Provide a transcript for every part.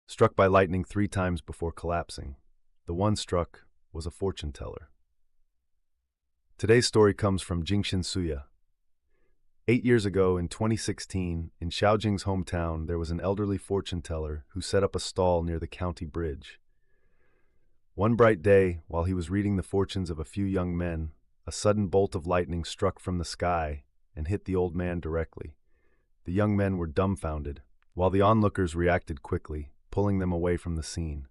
struck by lightning 3 times before collapsing. The one struck was a fortune teller. Today's story comes from Jingxin Suya. 8 years ago, in 2016, in Xiaojing's hometown, there was an elderly fortune teller who set up a stall near the county bridge. One bright day, while he was reading the fortunes of a few young men, a sudden bolt of lightning struck from the sky and hit the old man directly. The young men were dumbfounded, while the onlookers reacted quickly, pulling them away from the scene.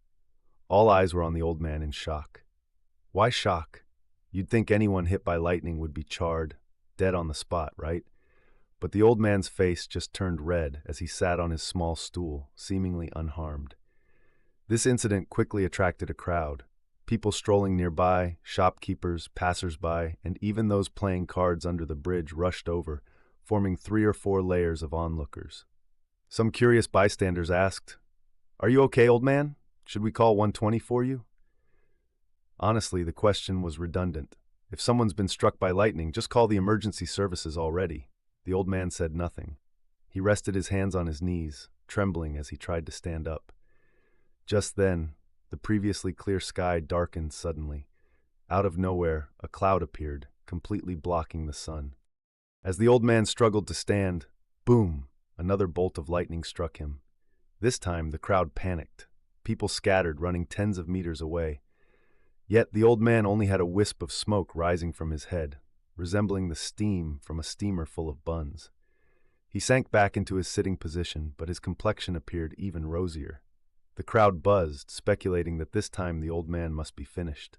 All eyes were on the old man in shock. Why shock? You'd think anyone hit by lightning would be charred, dead on the spot, right? But the old man's face just turned red as he sat on his small stool, seemingly unharmed. This incident quickly attracted a crowd. People strolling nearby, shopkeepers, passers-by, and even those playing cards under the bridge rushed over, forming 3 or 4 layers of onlookers. Some curious bystanders asked, "Are you okay, old man? Should we call 120 for you?" Honestly, the question was redundant. If someone's been struck by lightning, just call the emergency services already. The old man said nothing. He rested his hands on his knees, trembling as he tried to stand up. Just then, the previously clear sky darkened suddenly. Out of nowhere, a cloud appeared, completely blocking the sun. As the old man struggled to stand, boom, another bolt of lightning struck him. This time, the crowd panicked. People scattered, running tens of meters away. Yet the old man only had a wisp of smoke rising from his head, resembling the steam from a steamer full of buns. He sank back into his sitting position, but his complexion appeared even rosier. The crowd buzzed, speculating that this time the old man must be finished.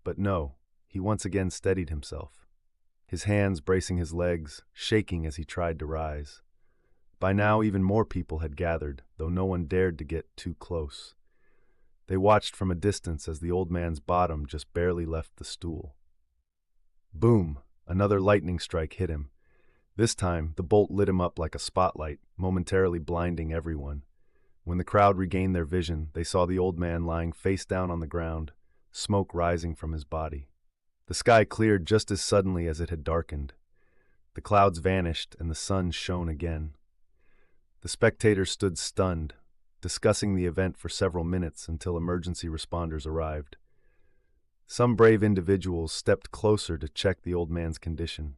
But no, he once again steadied himself, his hands bracing his legs, shaking as he tried to rise. By now, even more people had gathered, though no one dared to get too close. They watched from a distance as the old man's bottom just barely left the stool. Boom! Another lightning strike hit him. This time, the bolt lit him up like a spotlight, momentarily blinding everyone. When the crowd regained their vision, they saw the old man lying face down on the ground, smoke rising from his body. The sky cleared just as suddenly as it had darkened. The clouds vanished and the sun shone again. The spectators stood stunned, discussing the event for several minutes until emergency responders arrived. Some brave individuals stepped closer to check the old man's condition.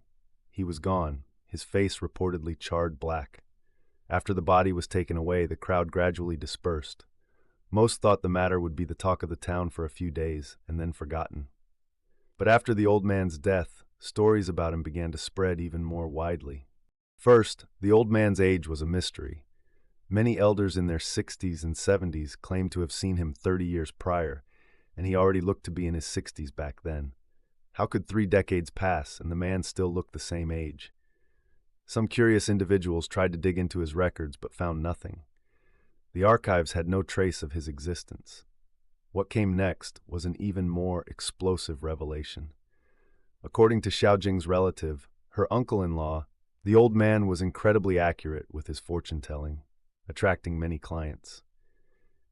He was gone, his face reportedly charred black. After the body was taken away, the crowd gradually dispersed. Most thought the matter would be the talk of the town for a few days and then forgotten. But after the old man's death, stories about him began to spread even more widely. First, the old man's age was a mystery. Many elders in their 60s and 70s claimed to have seen him 30 years prior, and he already looked to be in his 60s back then. How could 3 decades pass and the man still look the same age? Some curious individuals tried to dig into his records but found nothing. The archives had no trace of his existence. What came next was an even more explosive revelation. According to Xiaojing's relative, her uncle-in-law, the old man was incredibly accurate with his fortune-telling, attracting many clients.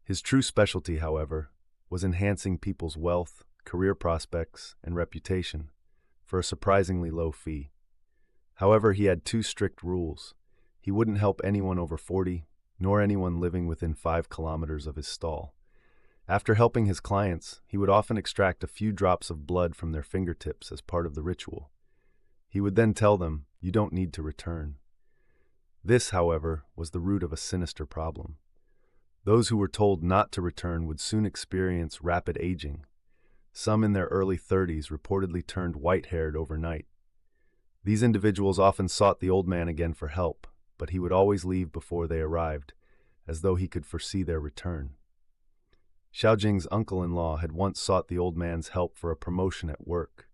His true specialty, however, was enhancing people's wealth, career prospects, and reputation for a surprisingly low fee. However, he had 2 strict rules. He wouldn't help anyone over 40, nor anyone living within 5 kilometers of his stall. After helping his clients, he would often extract a few drops of blood from their fingertips as part of the ritual. He would then tell them, "You don't need to return." This, however, was the root of a sinister problem. Those who were told not to return would soon experience rapid aging. Some in their early 30s reportedly turned white-haired overnight. These individuals often sought the old man again for help, but he would always leave before they arrived, as though he could foresee their return. Xiaojing's uncle-in-law had once sought the old man's help for a promotion at work.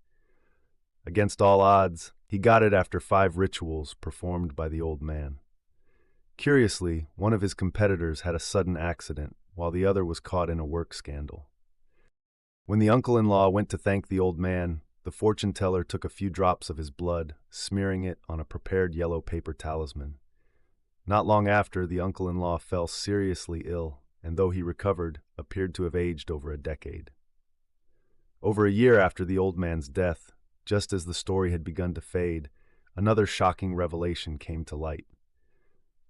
Against all odds, he got it after 5 rituals performed by the old man. Curiously, one of his competitors had a sudden accident, while the other was caught in a work scandal. When the uncle-in-law went to thank the old man, the fortune teller took a few drops of his blood, smearing it on a prepared yellow paper talisman. Not long after, the uncle-in-law fell seriously ill, and though he recovered, appeared to have aged over a decade. Over a year after the old man's death, just as the story had begun to fade, another shocking revelation came to light.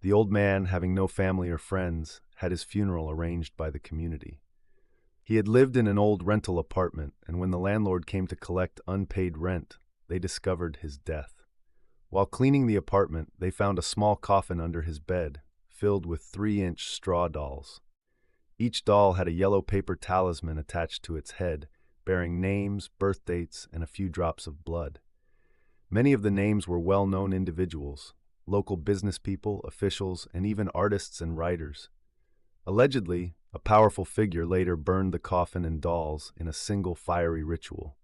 The old man, having no family or friends, had his funeral arranged by the community. He had lived in an old rental apartment, and when the landlord came to collect unpaid rent, they discovered his death. While cleaning the apartment, they found a small coffin under his bed, filled with 3-inch straw dolls. Each doll had a yellow paper talisman attached to its head, bearing names, birth dates, and a few drops of blood. Many of the names were well-known individuals, local business people, officials, and even artists and writers. Allegedly, a powerful figure later burned the coffin and dolls in a single fiery ritual.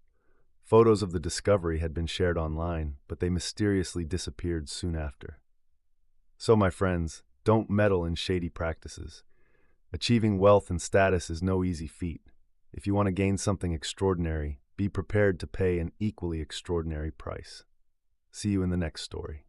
Photos of the discovery had been shared online, but they mysteriously disappeared soon after. So, my friends, don't meddle in shady practices. Achieving wealth and status is no easy feat. If you want to gain something extraordinary, be prepared to pay an equally extraordinary price. See you in the next story.